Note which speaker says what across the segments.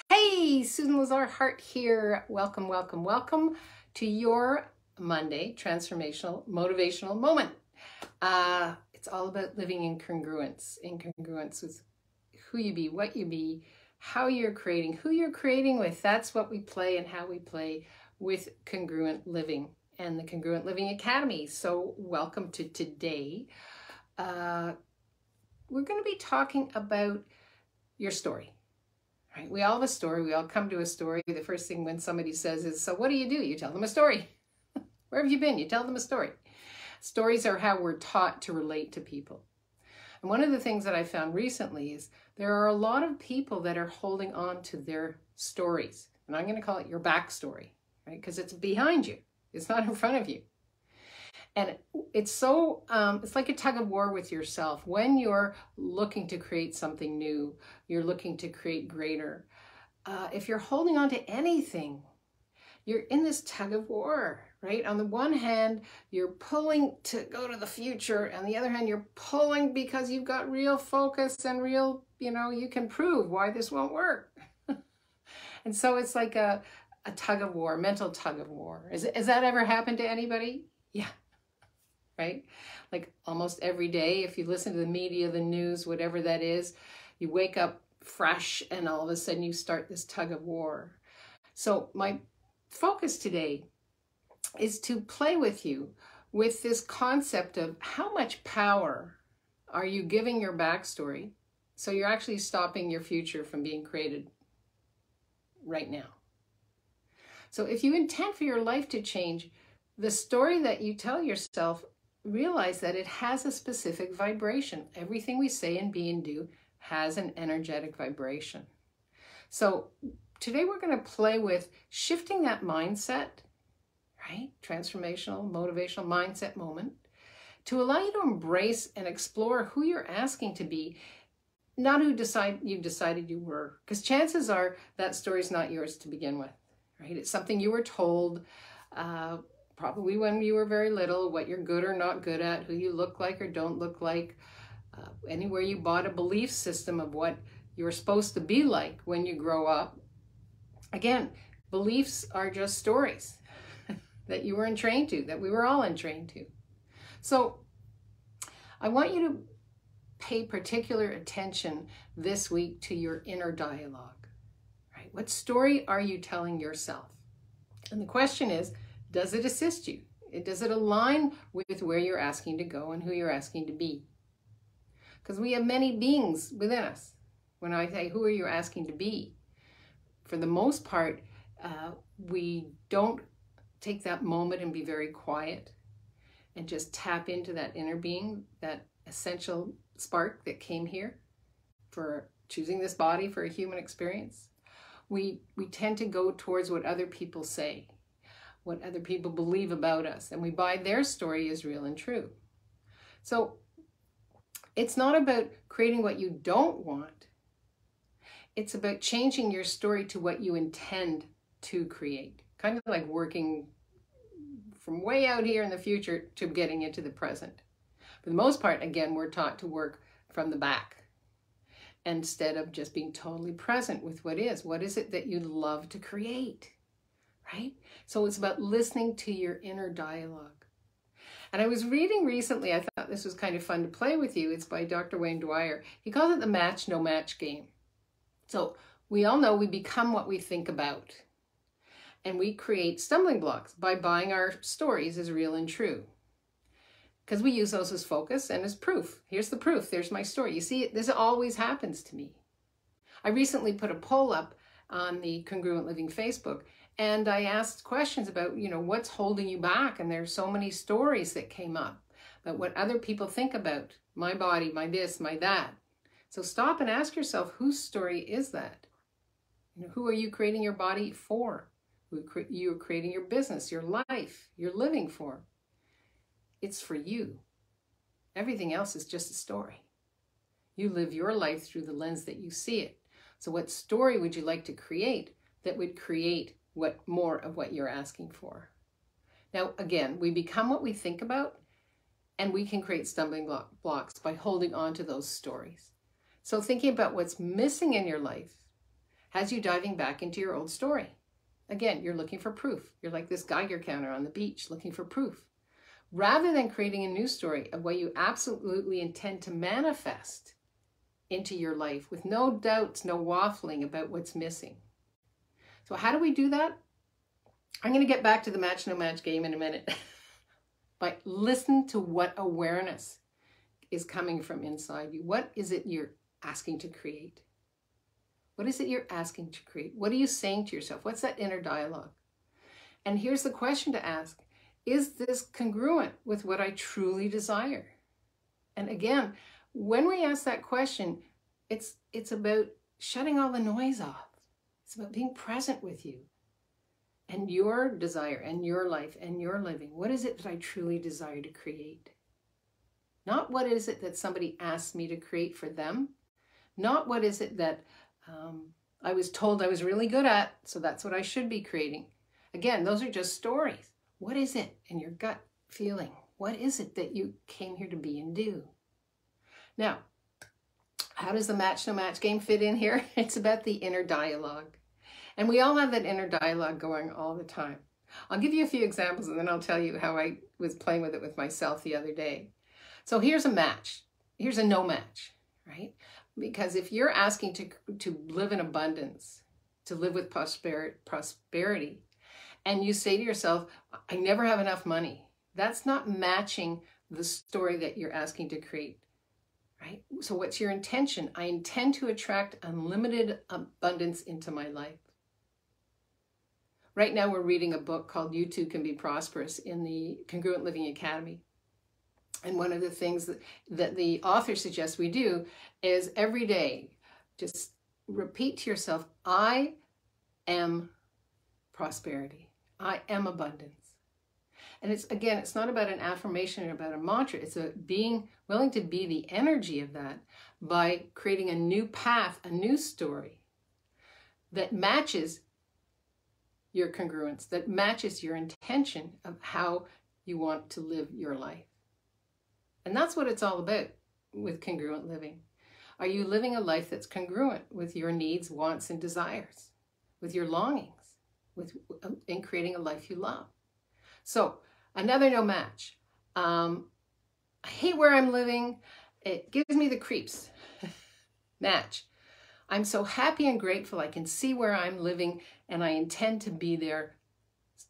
Speaker 1: Hey, Susan Lazar Hart here. Welcome, welcome, welcome to your Monday transformational motivational moment. It's all about living in congruence with who you be, what you be, how you're creating, who you're creating with. That's what we play and how we play with congruent living and the Congruent Living Academy. So welcome to today. We're going to be talking about your story. Right? We all have a story. We all come to a story. The first thing when somebody says is, so what do? You tell them a story. Where have you been? You tell them a story. Stories are how we're taught to relate to people. And one of the things that I found recently is there are a lot of people that are holding on to their stories. And I'm going to call it your backstory, right? Because it's behind you. It's not in front of you. And it's so, it's like a tug of war with yourself. When you're looking to create something new, you're looking to create greater. If you're holding on to anything, you're in this tug of war, right? On the one hand, you're pulling to go to the future. On the other hand, you're pulling because you've got real focus and real, you can prove why this won't work. And so it's like a tug of war, mental tug of war. Has that ever happened to anybody? Yeah. Right? Like almost every day, if you listen to the media, the news, whatever that is, you wake up fresh and all of a sudden you start this tug of war. So my focus today is to play with you with this concept of how much power are you giving your backstory so you're actually stopping your future from being created right now. So if you intend for your life to change, the story that you tell yourself, realize that it has a specific vibration. Everything we say and be and do has an energetic vibration. So today we're going to play with shifting that mindset, right? Transformational, motivational mindset moment to allow you to embrace and explore who you're asking to be, not who you've decided you were. Because chances are that story's not yours to begin with, right? It's something you were told, probably when you were very little, what you're good or not good at, who you look like or don't look like, anywhere you bought a belief system of what you're supposed to be like when you grow up. Again, beliefs are just stories that you were entrained to, that we were all entrained to. So I want you to pay particular attention this week to your inner dialogue, right? What story are you telling yourself? And the question is, does it assist you? Does it align with where you're asking to go and who you're asking to be? Because we have many beings within us. When I say, who are you asking to be? For the most part, we don't take that moment and be very quiet and just tap into that inner being, that essential spark that came here for choosing this body for a human experience. We tend to go towards what other people say, what other people believe about us, and we buy their story as real and true. So it's not about creating what you don't want. It's about changing your story to what you intend to create. Kind of like working from way out here in the future to getting into the present. For the most part, again, we're taught to work from the back instead of just being totally present with what is. What is it that you love to create? Right? So it's about listening to your inner dialogue. And I was reading recently, I thought this was kind of fun to play with you. It's by Dr. Wayne Dwyer. He calls it the match, no match game. So we all know we become what we think about. And we create stumbling blocks by buying our stories as real and true. Because we use those as focus and as proof. Here's the proof. There's my story. You see, this always happens to me. I recently put a poll up on the Congruent Living Facebook, and I asked questions about, what's holding you back? And there's so many stories that came up about what other people think about my body, my this, my that. So stop and ask yourself, whose story is that? Who are you creating your body for? Who you're creating your business, your life, you're living for? It's for you. Everything else is just a story. You live your life through the lens that you see it. So what story would you like to create that would create more of what you're asking for? Now, again, we become what we think about, and we can create stumbling blocks by holding on to those stories. So thinking about what's missing in your life has you diving back into your old story. Again, you're looking for proof. You're like this Geiger counter on the beach looking for proof. Rather than creating a new story of what you absolutely intend to manifest into your life with no doubts, no waffling about what's missing. So how do we do that? I'm going to get back to the match, no match game in a minute. But listen to what awareness is coming from inside you. What is it you're asking to create? What is it you're asking to create? What are you saying to yourself? What's that inner dialogue? And here's the question to ask. Is this congruent with what I truly desire? And again, when we ask that question, it's about shutting all the noise off. It's about being present with you and your desire and your life and your living. What is it that I truly desire to create? Not what is it that somebody asked me to create for them. Not what is it that I was told I was really good at, so that's what I should be creating. Again, those are just stories. What is it in your gut feeling? What is it that you came here to be and do? Now, how does the match, no match game fit in here? It's about the inner dialogue. And we all have that inner dialogue going all the time. I'll give you a few examples and then I'll tell you how I was playing with it with myself the other day. So here's a match. Here's a no match, right? Because if you're asking to live in abundance, to live with prosperity, and you say to yourself, I never have enough money, that's not matching the story that you're asking to create, right? So what's your intention? I intend to attract unlimited abundance into my life. Right now we're reading a book called You Too Can Be Prosperous in the Congruent Living Academy. And one of the things that the author suggests we do is every day, just repeat to yourself, I am prosperity. I am abundance. And it's not about an affirmation or about a mantra. It's about being willing to be the energy of that by creating a new path, a new story that matches your congruence, that matches your intention of how you want to live your life. And that's what it's all about with congruent living. Are you living a life that's congruent with your needs, wants, and desires, with your longings, in creating a life you love? So another no match. I hate where I'm living. It gives me the creeps. Match. I'm so happy and grateful I can see where I'm living and I intend to be there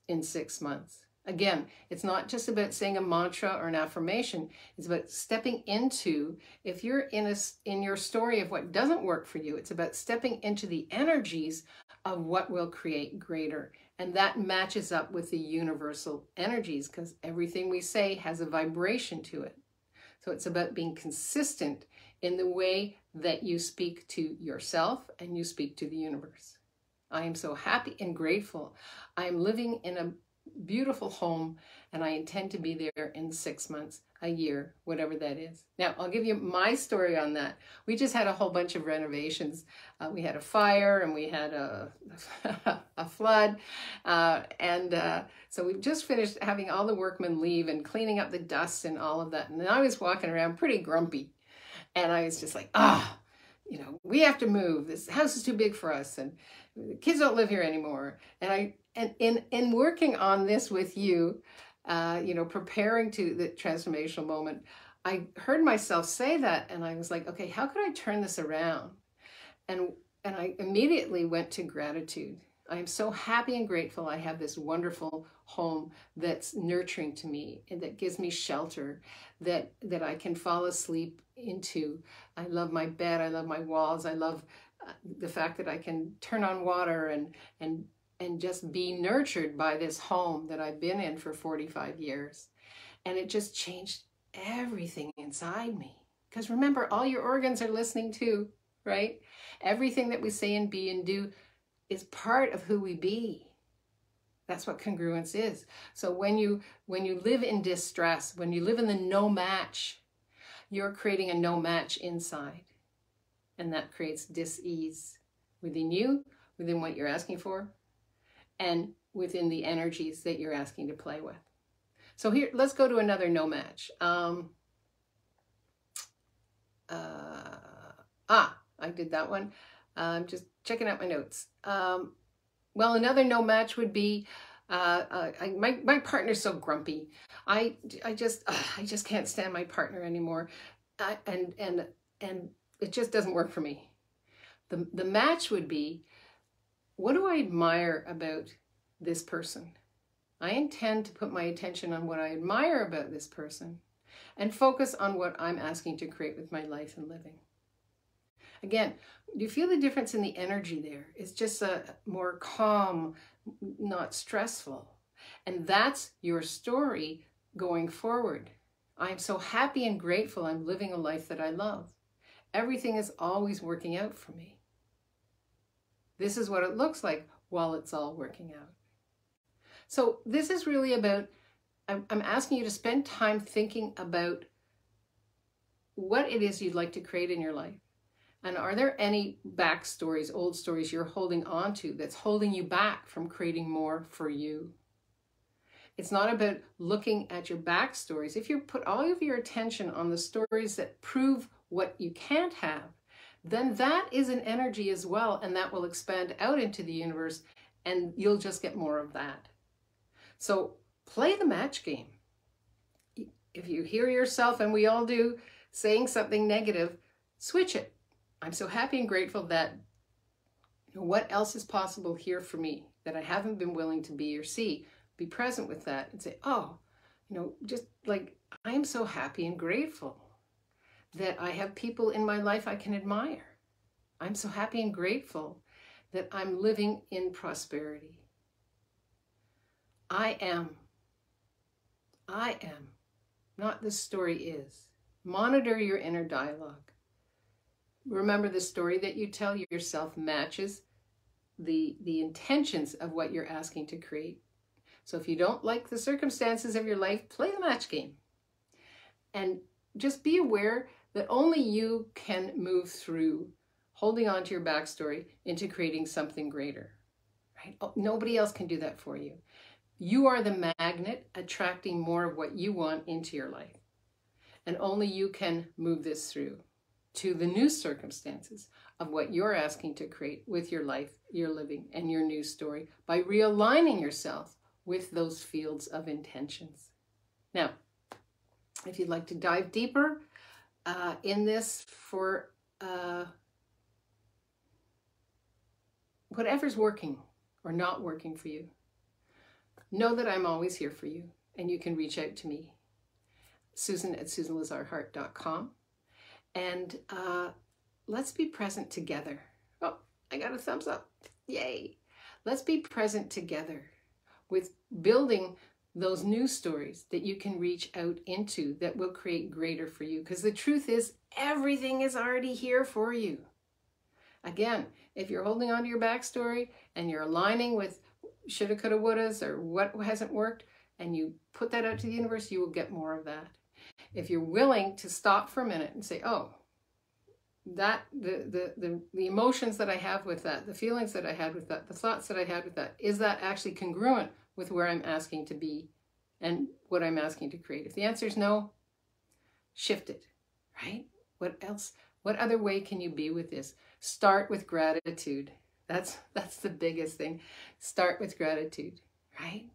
Speaker 1: in 6 months. Again, it's not just about saying a mantra or an affirmation. It's about stepping into, if you're in your story of what doesn't work for you, it's about stepping into the energies of what will create greater. And that matches up with the universal energies because everything we say has a vibration to it. So it's about being consistent in the way that you speak to yourself and you speak to the universe. I am so happy and grateful. I am living in a beautiful home and I intend to be there in 6 months, a year, whatever that is. Now, I'll give you my story on that. We just had a whole bunch of renovations. We had a fire and we had a flood. So we've just finished having all the workmen leave and cleaning up the dust and all of that. And I was walking around pretty grumpy. And I was just like, we have to move. This house is too big for us. And the kids don't live here anymore. And in working on this with you, preparing to the transformational moment, I heard myself say that and I was like, okay, how could I turn this around? And I immediately went to gratitude. I am so happy and grateful I have this wonderful home that's nurturing to me and that gives me shelter, that I can fall asleep into. I love my bed, I love my walls, I love the fact that I can turn on water and just be nurtured by this home that I've been in for 45 years. And it just changed everything inside me. Because remember, all your organs are listening too, right? Everything that we say and be and do is part of who we be. That's what congruence is. So when you live in distress, when you live in the no match, you're creating a no match inside. And that creates dis-ease within you, within what you're asking for, and within the energies that you're asking to play with. So here, let's go to another no match. I did that one. I'm just checking out my notes. Well, another no match would be my partner's so grumpy. I just can't stand my partner anymore, and it just doesn't work for me. The match would be, what do I admire about this person? I intend to put my attention on what I admire about this person and focus on what I'm asking to create with my life and living. Again, do you feel the difference in the energy there? It's just a more calm, not stressful. And that's your story going forward. I'm so happy and grateful I'm living a life that I love. Everything is always working out for me. This is what it looks like while it's all working out. So this is really about, I'm asking you to spend time thinking about what it is you'd like to create in your life. And are there any backstories, old stories you're holding on to that's holding you back from creating more for you? It's not about looking at your backstories. If you put all of your attention on the stories that prove what you can't have, then that is an energy as well, and that will expand out into the universe, and you'll just get more of that. So play the match game. If you hear yourself, and we all do, saying something negative, switch it. I'm so happy and grateful that, you know, what else is possible here for me that I haven't been willing to be or see. Be present with that and say, oh, you know, just like, I am so happy and grateful that I have people in my life I can admire. I'm so happy and grateful that I'm living in prosperity. I am, not this story is. Monitor your inner dialogue. Remember, the story that you tell yourself matches the intentions of what you're asking to create. So if you don't like the circumstances of your life, play the match game. And just be aware that only you can move through holding on to your backstory into creating something greater. Right? Oh, nobody else can do that for you. You are the magnet attracting more of what you want into your life. And only you can move this through to the new circumstances of what you're asking to create with your life, your living, and your new story by realigning yourself with those fields of intentions. Now, if you'd like to dive deeper in this for whatever's working or not working for you, know that I'm always here for you, and you can reach out to me, Susan@SusanLazarHeart.com, and let's be present together. Oh, I got a thumbs up. Yay. Let's be present together with building those new stories that you can reach out into that will create greater for you. Because the truth is, everything is already here for you. Again, if you're holding on to your backstory and you're aligning with shoulda, coulda, wouldas, or what hasn't worked, and you put that out to the universe, you will get more of that. If you're willing to stop for a minute and say, oh, that the emotions that I have with that, the feelings that I had with that, the thoughts that I had with that, is that actually congruent with where I'm asking to be and what I'm asking to create? If the answer is no, shift it, right? What else? What other way can you be with this? Start with gratitude. That's the biggest thing. Start with gratitude, right?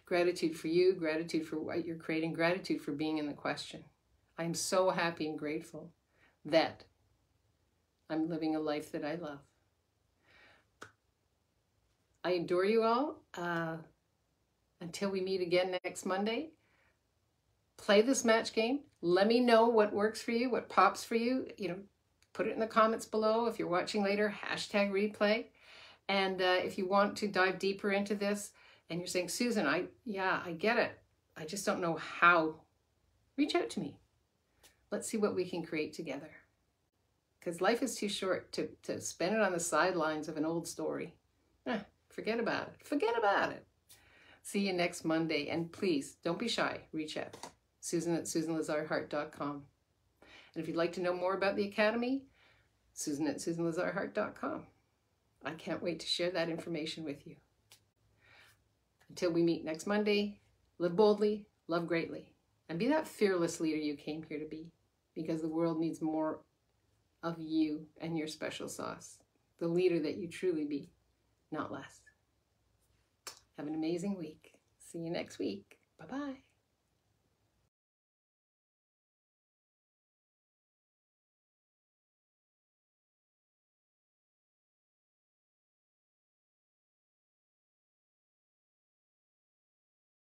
Speaker 1: Gratitude for you, gratitude for what you're creating, gratitude for being in the question. I'm so happy and grateful that I'm living a life that I love. I adore you all. Until we meet again next Monday, play this match game. Let me know what works for you, what pops for you. You know, put it in the comments below. If you're watching later, #replay. And if you want to dive deeper into this and you're saying, Susan, I get it. I just don't know how. Reach out to me. Let's see what we can create together. Because life is too short to spend it on the sidelines of an old story. Forget about it. Forget about it. See you next Monday. And please, don't be shy. Reach out. Susan@SusanLazarHeart.com. And if you'd like to know more about the Academy, Susan@SusanLazarHeart.com. I can't wait to share that information with you. Until we meet next Monday, live boldly, love greatly, and be that fearless leader you came here to be, because the world needs more of you and your special sauce. the leader that you truly be, not less. Have an amazing week. See you next week. Bye-bye.